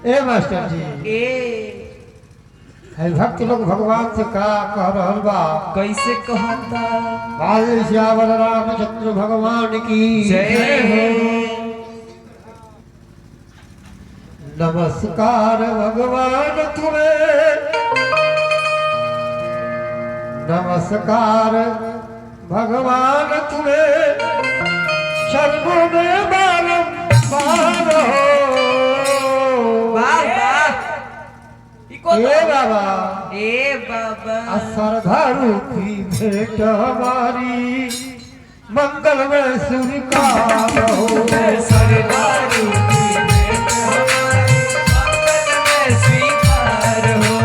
ए master जी ए है भक्त लोग भगवान से का कह रहल बा कैसे कहता बाल श्यावल रामचंद्र भगवान की जय हो। नमस्कार भगवान तुम्हें, नमस्कार भगवान तुम्हें, चरणों में बारंबार हो। वाह वाह ए बाबा ए बाबा श्रद्धालु की भेंट हमारी मंगल में स्वीकार हो। श्रद्धालु की भेंट हमारी मंगल में स्वीकार हो।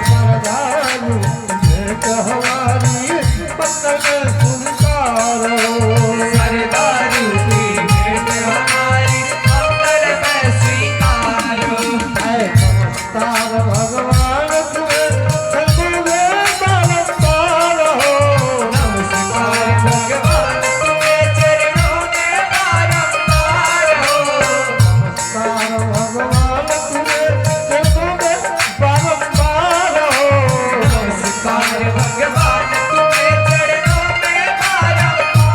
श्रद्धालु की भेंट हमारी मंगल में स्वीकार हो। श्रद्धालु की भेंट हमारी मंगल में स्वीकार हो। नमस्कार भगवान तुम्हें, चरणों में बारंबार हो। नमस्कार भगवान तुम्हें, चरणों में बारंबार हो। नमस्कार भगवान तुम्हें, चरणों में बारंबार हो। नमस्कार भगवान तुम्हें, चरणों में बारंबार हो।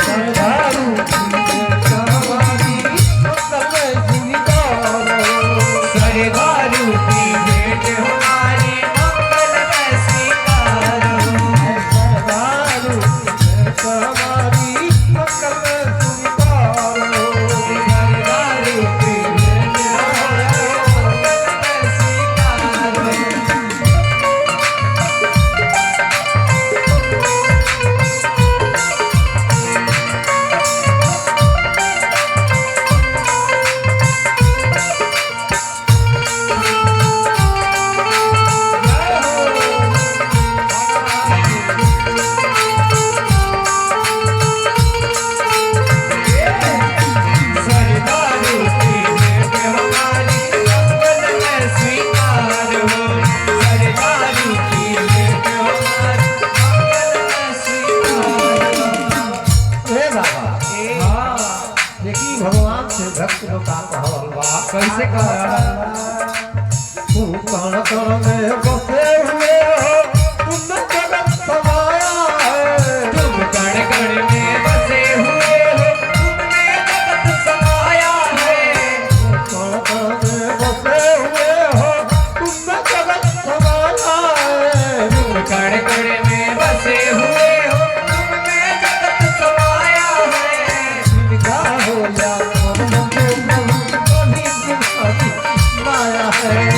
श्रद्धालु की भेंट हमारी मंगल में स्वीकार हो। श्रद्धालु की भेंट हमारी मंगल में स्वीकार हो। श्रद्धालु की भेंट हमारी मंगल में स्वीकार हो। श्रद्धालु की भेंट हमारी मंगल में स्वीकार हो। श्रद्धालु की भेंट हमारी मंगल में स्वीकार हो। श्रद्धालु की भेंट हमारी मंगल में स्वीकार हो। ए बाबा हाँ देखी भगवान से भक्त लोग का कहल बा कैसे कह रहा तू कण कण में बसे हुए हो, तुम जगत समाया है। तुम कण कण में बसे हुए हो, तुमने जगत समाया है। कण कण में बसे हुए हो, तुम जगत समाया है। तुम कण कण में बसे हुए हो, तुमने जगत समाया है। जिनका हो या मन में कभी तुम्हारी माया है।